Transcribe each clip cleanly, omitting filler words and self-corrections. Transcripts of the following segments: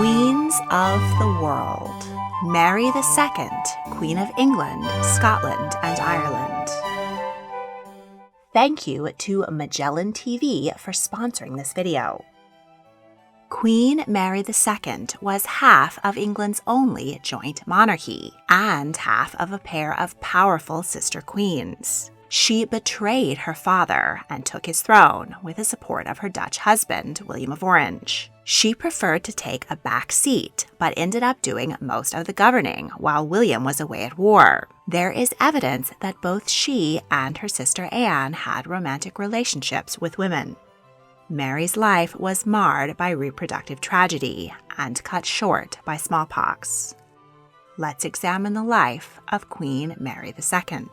Queens of the World. Mary II, Queen of England, Scotland, and Ireland. Thank you to Magellan TV for sponsoring this video. Queen Mary II was half of England's only joint monarchy and half of a pair of powerful sister queens. She betrayed her father and took his throne with the support of her Dutch husband, William of Orange. She preferred to take a back seat, but ended up doing most of the governing while William was away at war. There is evidence that both she and her sister Anne had romantic relationships with women. Mary's life was marred by reproductive tragedy and cut short by smallpox. Let's examine the life of Queen Mary II.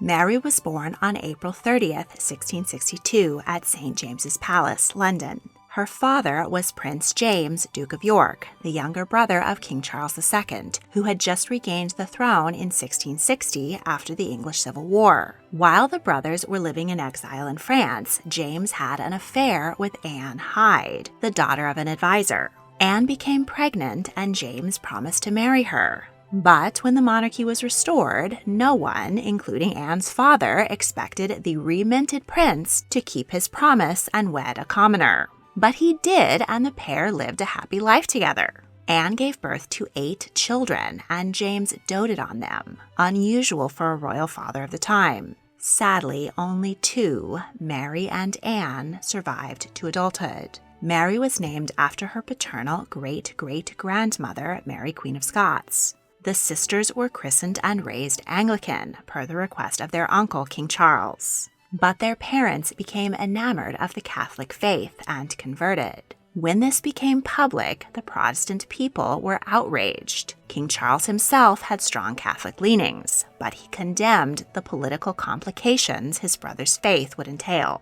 Mary was born on April 30th, 1662 at St. James's Palace, London. Her father was Prince James, Duke of York, the younger brother of King Charles II, who had just regained the throne in 1660 after the English Civil War. While the brothers were living in exile in France, James had an affair with Anne Hyde, the daughter of an advisor. Anne became pregnant and James promised to marry her. But when the monarchy was restored, no one, including Anne's father, expected the reminted prince to keep his promise and wed a commoner. But he did, and the pair lived a happy life together. Anne gave birth to 8 children, and James doted on them, unusual for a royal father of the time. Sadly, only 2, Mary and Anne, survived to adulthood. Mary was named after her paternal great-great-grandmother, Mary, Queen of Scots. The sisters were christened and raised Anglican, per the request of their uncle, King Charles. But their parents became enamored of the Catholic faith and converted. When this became public, the Protestant people were outraged. King Charles himself had strong Catholic leanings, but he condemned the political complications his brother's faith would entail.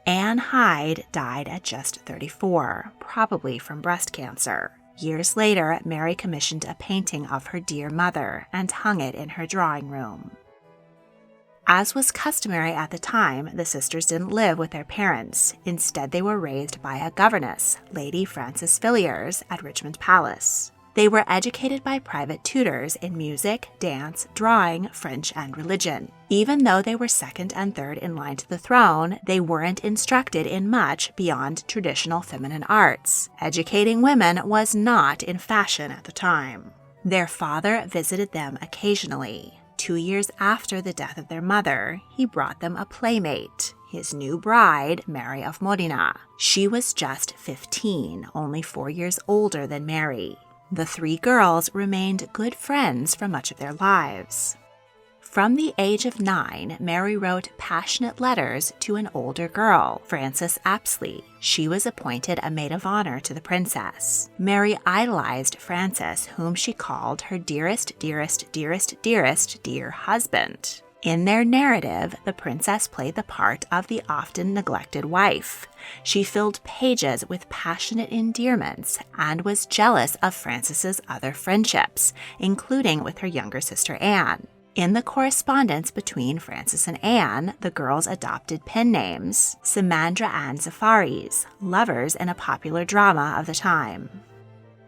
Anne Hyde died at just 34, probably from breast cancer. Years later, Mary commissioned a painting of her dear mother and hung it in her drawing room. As was customary at the time, the sisters didn't live with their parents. Instead, they were raised by a governess, Lady Frances Villiers, at Richmond Palace. They were educated by private tutors in music, dance, drawing, French, and religion. Even though they were second and third in line to the throne, they weren't instructed in much beyond traditional feminine arts. Educating women was not in fashion at the time. Their father visited them occasionally. 2 years after the death of their mother, he brought them a playmate, his new bride, Mary of Modena. She was just 15, only 4 years older than Mary. The 3 girls remained good friends for much of their lives. From the age of 9, Mary wrote passionate letters to an older girl, Frances Apsley. She was appointed a maid of honor to the princess. Mary idolized Frances, whom she called her dearest, dearest, dearest, dearest, dear husband. In their narrative, the princess played the part of the often neglected wife. She filled pages with passionate endearments and was jealous of Frances's other friendships, including with her younger sister Anne. In the correspondence between Frances and Anne, the girls adopted pen names, Samandra and Zafaris, lovers in a popular drama of the time.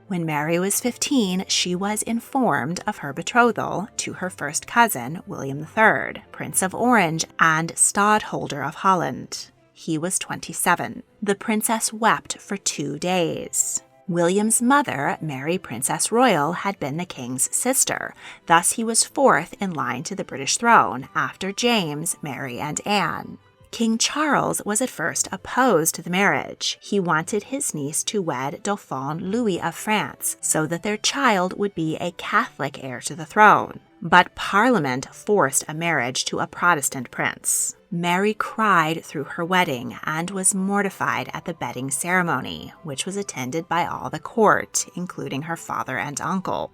When Mary was 15, she was informed of her betrothal to her first cousin, William III, Prince of Orange and Stadtholder of Holland. He was 27. The princess wept for 2 days. William's mother, Mary Princess Royal, had been the king's sister, thus he was 4th in line to the British throne after James, Mary, and Anne. King Charles was at first opposed to the marriage. He wanted his niece to wed Dauphin Louis of France so that their child would be a Catholic heir to the throne. But Parliament forced a marriage to a Protestant prince. Mary cried through her wedding and was mortified at the bedding ceremony, which was attended by all the court, including her father and uncle.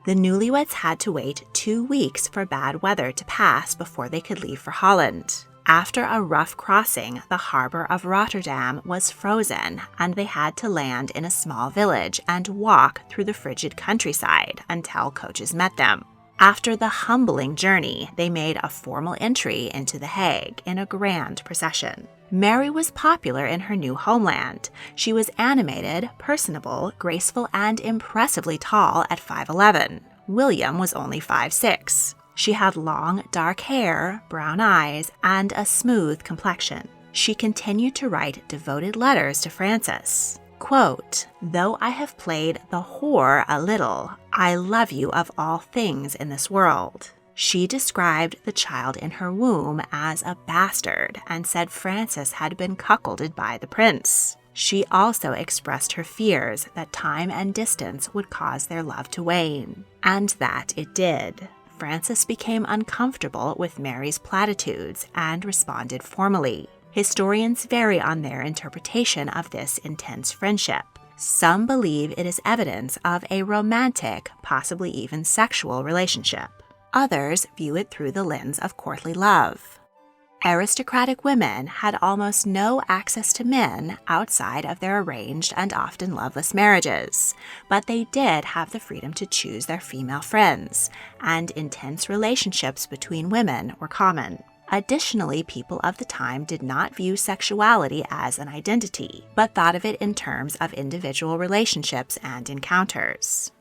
The newlyweds had to wait 2 weeks for bad weather to pass before they could leave for Holland. After a rough crossing, the harbor of Rotterdam was frozen, and they had to land in a small village and walk through the frigid countryside until coaches met them. After the humbling journey, they made a formal entry into The Hague in a grand procession. Mary was popular in her new homeland. She was animated, personable, graceful, and impressively tall at 5'11". William was only 5'6". She had long, dark hair, brown eyes, and a smooth complexion. She continued to write devoted letters to Francis. Quote, "Though I have played the whore a little, I love you of all things in this world." She described the child in her womb as a bastard and said Francis had been cuckolded by the prince. She also expressed her fears that time and distance would cause their love to wane. And that it did. Francis became uncomfortable with Mary's platitudes and responded formally. Historians vary on their interpretation of this intense friendship. Some believe it is evidence of a romantic, possibly even sexual relationship. Others view it through the lens of courtly love. Aristocratic women had almost no access to men outside of their arranged and often loveless marriages, but they did have the freedom to choose their female friends, and intense relationships between women were common. Additionally, people of the time did not view sexuality as an identity, but thought of it in terms of individual relationships and encounters.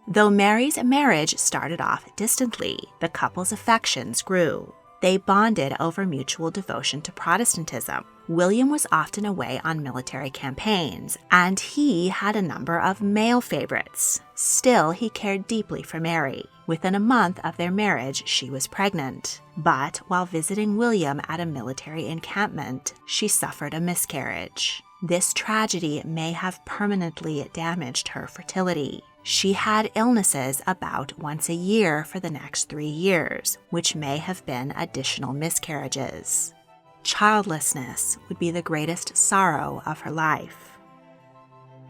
Though Mary's marriage started off distantly, the couple's affections grew. They bonded over mutual devotion to Protestantism. William was often away on military campaigns, and he had a number of male favorites. Still, he cared deeply for Mary. Within a month of their marriage, she was pregnant. But while visiting William at a military encampment, she suffered a miscarriage. This tragedy may have permanently damaged her fertility. She had illnesses about once a year for the next 3 years, which may have been additional miscarriages. Childlessness would be the greatest sorrow of her life.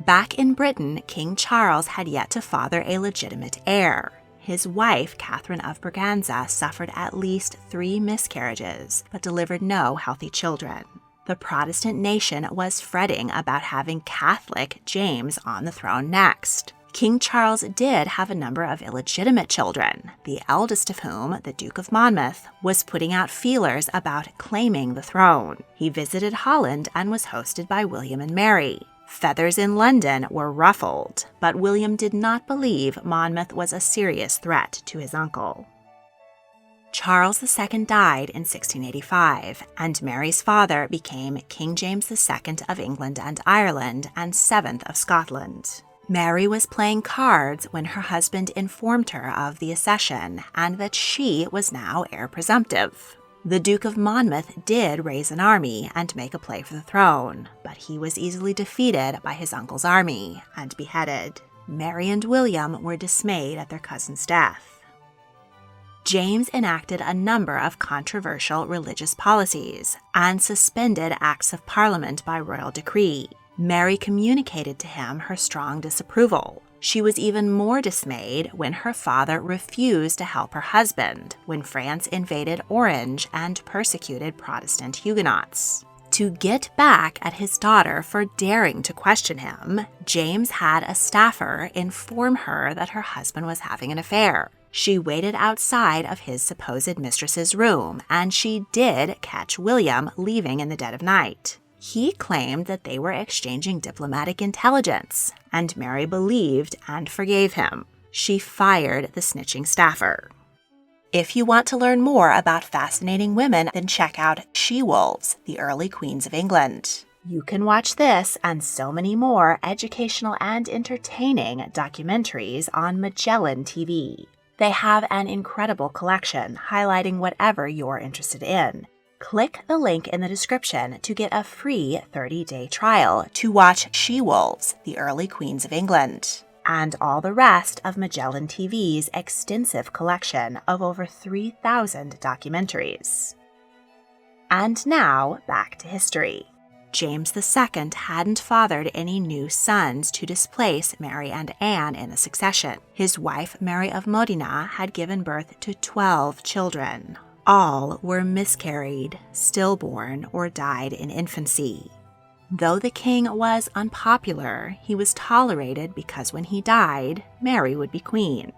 Back in Britain, King Charles had yet to father a legitimate heir. His wife, Catherine of Braganza, suffered at least 3 miscarriages, but delivered no healthy children. The Protestant nation was fretting about having Catholic James on the throne next. King Charles did have a number of illegitimate children, the eldest of whom, the Duke of Monmouth, was putting out feelers about claiming the throne. He visited Holland and was hosted by William and Mary. Feathers in London were ruffled, but William did not believe Monmouth was a serious threat to his uncle. Charles II died in 1685, and Mary's father became King James II of England and Ireland and 7th of Scotland. Mary was playing cards when her husband informed her of the accession and that she was now heir presumptive. The Duke of Monmouth did raise an army and make a play for the throne, but he was easily defeated by his uncle's army and beheaded. Mary and William were dismayed at their cousin's death. James enacted a number of controversial religious policies and suspended acts of parliament by royal decree. Mary communicated to him her strong disapproval. She was even more dismayed when her father refused to help her husband when France invaded Orange and persecuted Protestant Huguenots. To get back at his daughter for daring to question him, James had a staffer inform her that her husband was having an affair. She waited outside of his supposed mistress's room, and she did catch William leaving in the dead of night. He claimed that they were exchanging diplomatic intelligence, and Mary believed and forgave him. She fired the snitching staffer. If you want to learn more about fascinating women, then check out She-Wolves, the Early Queens of England. You can watch this and so many more educational and entertaining documentaries on Magellan TV. They have an incredible collection highlighting whatever you're interested in. Click the link in the description to get a free 30-day trial to watch She-Wolves, the Early Queens of England, and all the rest of Magellan TV's extensive collection of over 3,000 documentaries. And now, back to history. James II hadn't fathered any new sons to displace Mary and Anne in the succession. His wife, Mary of Modena, had given birth to 12 children. All were miscarried, stillborn, or died in infancy. Though the king was unpopular, he was tolerated because when he died, Mary would be queen.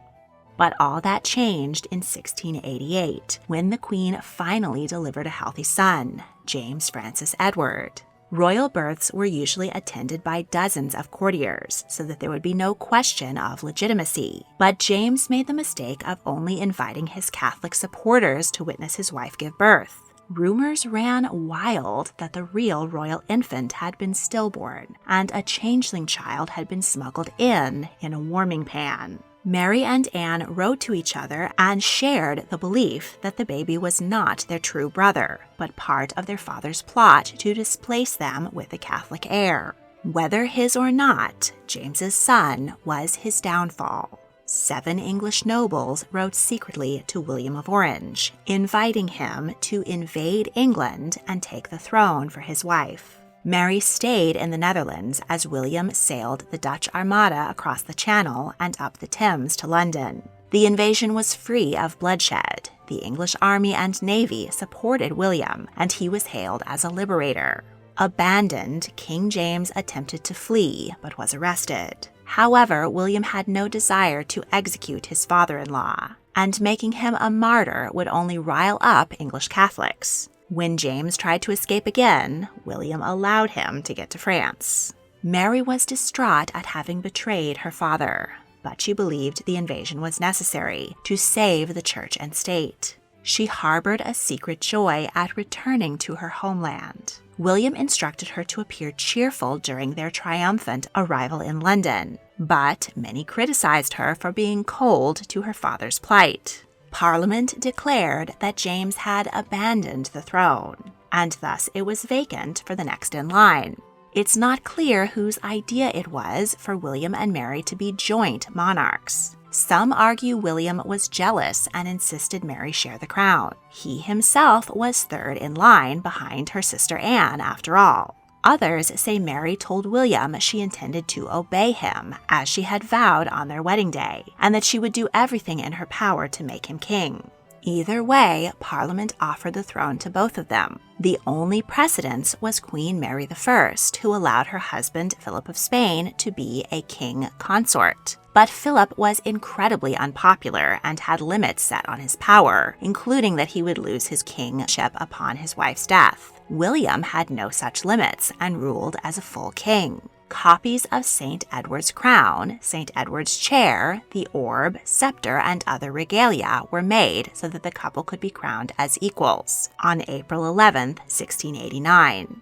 But all that changed in 1688, when the Queen finally delivered a healthy son, James Francis Edward. Royal births were usually attended by dozens of courtiers, so that there would be no question of legitimacy. But James made the mistake of only inviting his Catholic supporters to witness his wife give birth. Rumors ran wild that the real royal infant had been stillborn, and a changeling child had been smuggled in a warming pan. Mary and Anne wrote to each other and shared the belief that the baby was not their true brother, but part of their father's plot to displace them with a Catholic heir. Whether his or not, James's son was his downfall. 7 English nobles wrote secretly to William of Orange, inviting him to invade England and take the throne for his wife. Mary stayed in the Netherlands as William sailed the Dutch Armada across the Channel and up the Thames to London. The invasion was free of bloodshed. The English army and navy supported William, and he was hailed as a liberator. Abandoned, King James attempted to flee, but was arrested. However, William had no desire to execute his father-in-law, and making him a martyr would only rile up English Catholics. When James tried to escape again, William allowed him to get to France. Mary was distraught at having betrayed her father, but she believed the invasion was necessary to save the church and state. She harbored a secret joy at returning to her homeland. William instructed her to appear cheerful during their triumphant arrival in London, but many criticized her for being cold to her father's plight. Parliament declared that James had abandoned the throne, and thus it was vacant for the next in line. It's not clear whose idea it was for William and Mary to be joint monarchs. Some argue William was jealous and insisted Mary share the crown. He himself was third in line behind her sister Anne, after all. Others say Mary told William she intended to obey him, as she had vowed on their wedding day, and that she would do everything in her power to make him king. Either way, Parliament offered the throne to both of them. The only precedence was Queen Mary I, who allowed her husband Philip of Spain to be a king consort. But Philip was incredibly unpopular and had limits set on his power, including that he would lose his kingship upon his wife's death. William had no such limits and ruled as a full king. Copies of St. Edward's crown, St. Edward's chair, the orb, scepter, and other regalia were made so that the couple could be crowned as equals on April 11, 1689.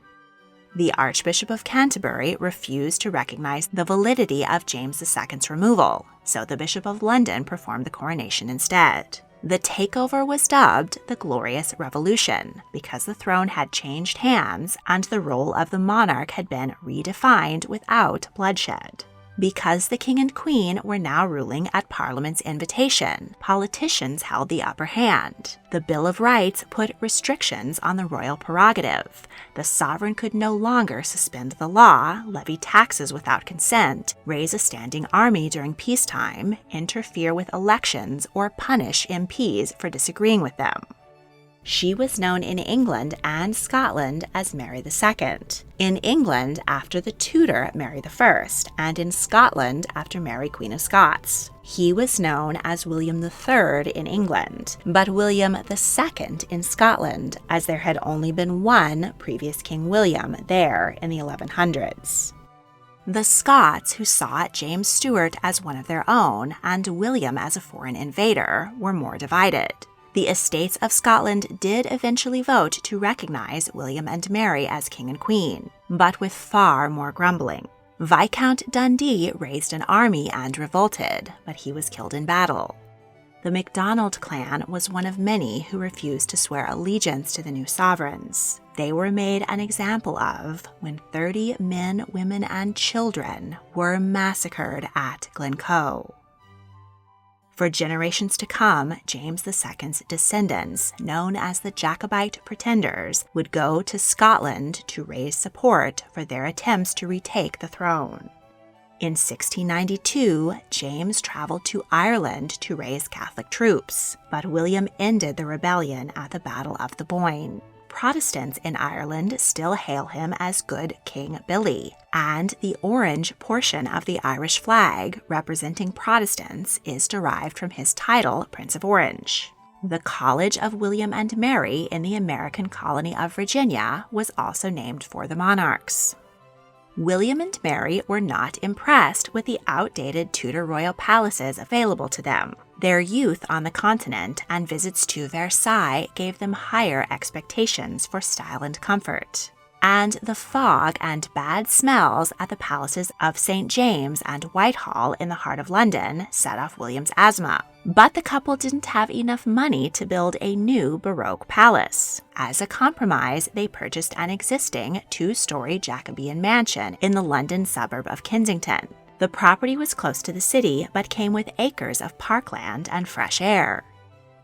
The Archbishop of Canterbury refused to recognize the validity of James II's removal, so the Bishop of London performed the coronation instead. The takeover was dubbed the Glorious Revolution because the throne had changed hands and the role of the monarch had been redefined without bloodshed. Because the king and queen were now ruling at Parliament's invitation, politicians held the upper hand. The Bill of Rights put restrictions on the royal prerogative. The sovereign could no longer suspend the law, levy taxes without consent, raise a standing army during peacetime, interfere with elections, or punish MPs for disagreeing with them. She was known in England and Scotland as Mary II. In England after the Tudor Mary I, and in Scotland after Mary Queen of Scots. He was known as William III in England, but William II in Scotland, as there had only been one previous King William there in the 1100s. The Scots, who saw James Stuart as one of their own and William as a foreign invader, were more divided. The Estates of Scotland did eventually vote to recognize William and Mary as king and queen, but with far more grumbling. Viscount Dundee raised an army and revolted, but he was killed in battle. The MacDonald clan was one of many who refused to swear allegiance to the new sovereigns. They were made an example of when 30 men, women, and children were massacred at Glencoe. For generations to come, James II's descendants, known as the Jacobite Pretenders, would go to Scotland to raise support for their attempts to retake the throne. In 1692, James traveled to Ireland to raise Catholic troops, but William ended the rebellion at the Battle of the Boyne. Protestants in Ireland still hail him as Good King Billy, and the orange portion of the Irish flag representing Protestants is derived from his title, Prince of Orange. The College of William and Mary in the American colony of Virginia was also named for the monarchs. William and Mary were not impressed with the outdated Tudor royal palaces available to them. Their youth on the continent and visits to Versailles gave them higher expectations for style and comfort. And the fog and bad smells at the palaces of St. James and Whitehall in the heart of London set off William's asthma. But the couple didn't have enough money to build a new Baroque palace. As a compromise, they purchased an existing two-story Jacobean mansion in the London suburb of Kensington. The property was close to the city, but came with acres of parkland and fresh air.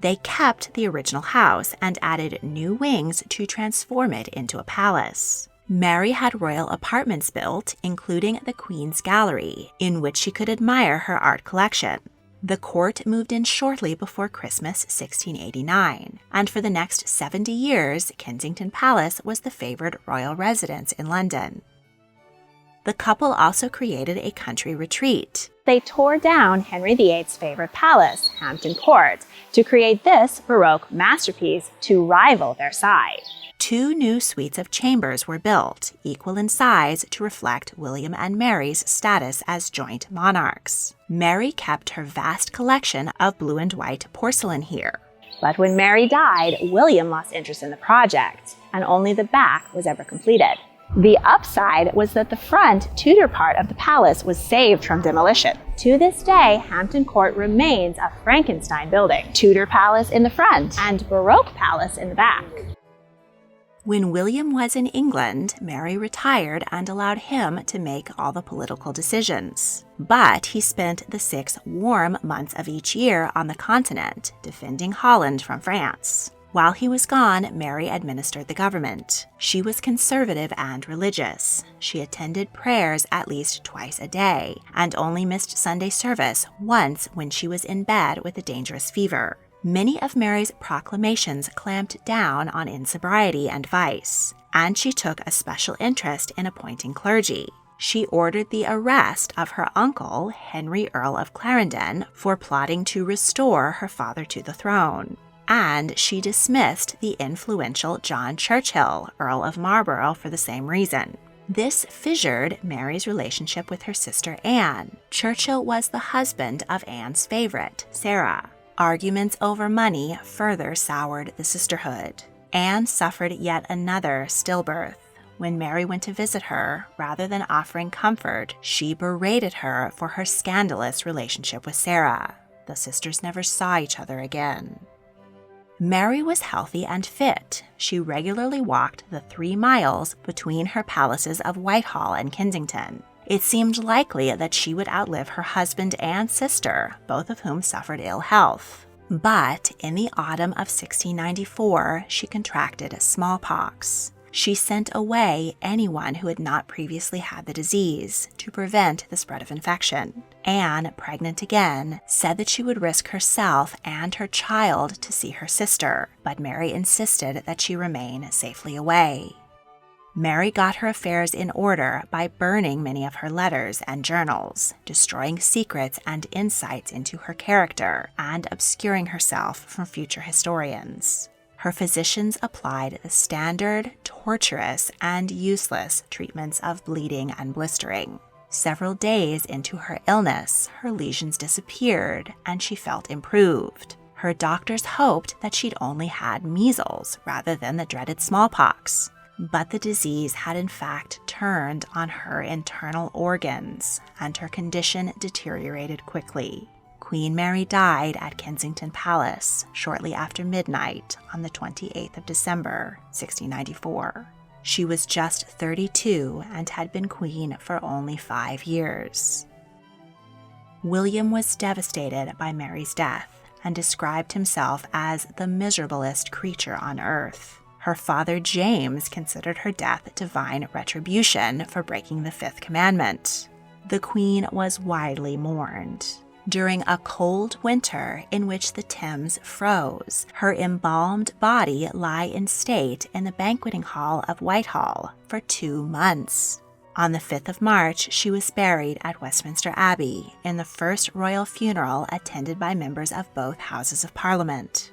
They kept the original house and added new wings to transform it into a palace. Mary had royal apartments built, including the Queen's Gallery, in which she could admire her art collection. The court moved in shortly before Christmas 1689, and for the next 70 years, Kensington Palace was the favored royal residence in London. The couple also created a country retreat. They tore down Henry VIII's favorite palace, Hampton Court, to create this Baroque masterpiece to rival Versailles. 2 new suites of chambers were built, equal in size to reflect William and Mary's status as joint monarchs. Mary kept her vast collection of blue and white porcelain here. But when Mary died, William lost interest in the project, and only the back was ever completed. The upside was that the front Tudor part of the palace was saved from demolition. To this day, Hampton Court remains a Frankenstein building, Tudor palace in the front and Baroque palace in the back. When William was in England, Mary retired and allowed him to make all the political decisions. But he spent the 6 warm months of each year on the continent, defending Holland from France. While he was gone, Mary administered the government. She was conservative and religious. She attended prayers at least twice a day, and only missed Sunday service once when she was in bed with a dangerous fever. Many of Mary's proclamations clamped down on insobriety and vice, and she took a special interest in appointing clergy. She ordered the arrest of her uncle, Henry Earl of Clarendon, for plotting to restore her father to the throne. And she dismissed the influential John Churchill, Earl of Marlborough, for the same reason. This fissured Mary's relationship with her sister Anne. Churchill was the husband of Anne's favorite, Sarah. Arguments over money further soured the sisterhood. Anne suffered yet another stillbirth. When Mary went to visit her, rather than offering comfort, she berated her for her scandalous relationship with Sarah. The sisters never saw each other again. Mary was healthy and fit. She regularly walked the 3 miles between her palaces of Whitehall and Kensington. It seemed likely that she would outlive her husband and sister, both of whom suffered ill health. But in the autumn of 1694, she contracted smallpox. She sent away anyone who had not previously had the disease to prevent the spread of infection. Anne, pregnant again, said that she would risk herself and her child to see her sister, but Mary insisted that she remain safely away. Mary got her affairs in order by burning many of her letters and journals, destroying secrets and insights into her character, and obscuring herself from future historians. Her physicians applied the standard, torturous, and useless treatments of bleeding and blistering. Several days into her illness, her lesions disappeared, and she felt improved. Her doctors hoped that she'd only had measles rather than the dreaded smallpox. But the disease had in fact turned on her internal organs, and her condition deteriorated quickly. Queen Mary died at Kensington Palace shortly after midnight on the 28th of December, 1694. She was just 32 and had been queen for only 5 years. William was devastated by Mary's death and described himself as the miserablest creature on earth. Her father James considered her death divine retribution for breaking the 5th commandment. The queen was widely mourned. During a cold winter in which the Thames froze, her embalmed body lay in state in the banqueting hall of Whitehall for 2 months. On the 5th of March, she was buried at Westminster Abbey in the first royal funeral attended by members of both Houses of Parliament.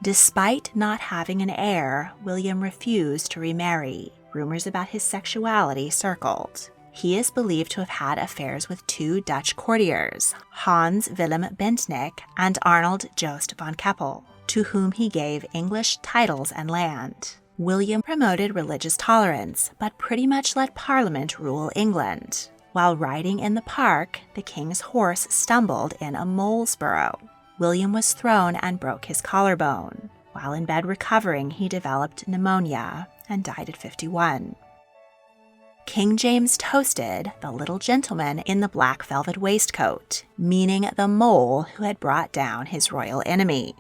Despite not having an heir, William refused to remarry. Rumors about his sexuality circled. He is believed to have had affairs with 2 Dutch courtiers, Hans Willem Bentinck and Arnold Joost van Keppel, to whom he gave English titles and land. William promoted religious tolerance, but pretty much let Parliament rule England. While riding in the park, the king's horse stumbled in a mole's burrow. William was thrown and broke his collarbone. While in bed recovering, he developed pneumonia and died at 51. King James toasted the little gentleman in the black velvet waistcoat, meaning the mole who had brought down his royal enemy.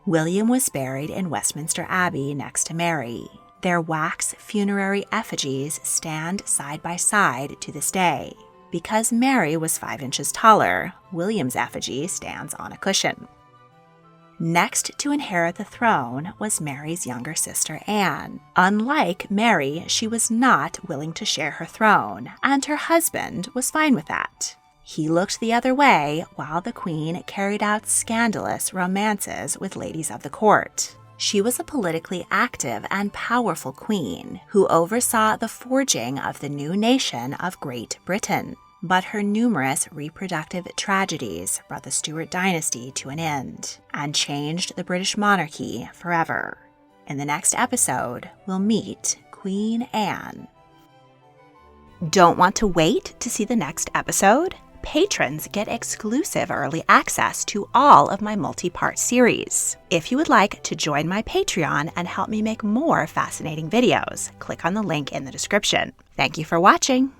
William was buried in Westminster Abbey next to Mary. Their wax funerary effigies stand side by side to this day. Because Mary was 5 inches taller, William's effigy stands on a cushion. Next to inherit the throne was Mary's younger sister Anne. Unlike Mary, she was not willing to share her throne, and her husband was fine with that. He looked the other way while the queen carried out scandalous romances with ladies of the court. She was a politically active and powerful queen who oversaw the forging of the new nation of Great Britain. But her numerous reproductive tragedies brought the Stuart dynasty to an end and changed the British monarchy forever. In the next episode, we'll meet Queen Anne. Don't want to wait to see the next episode? Patrons get exclusive early access to all of my multi-part series. If you would like to join my Patreon and help me make more fascinating videos, click on the link in the description. Thank you for watching.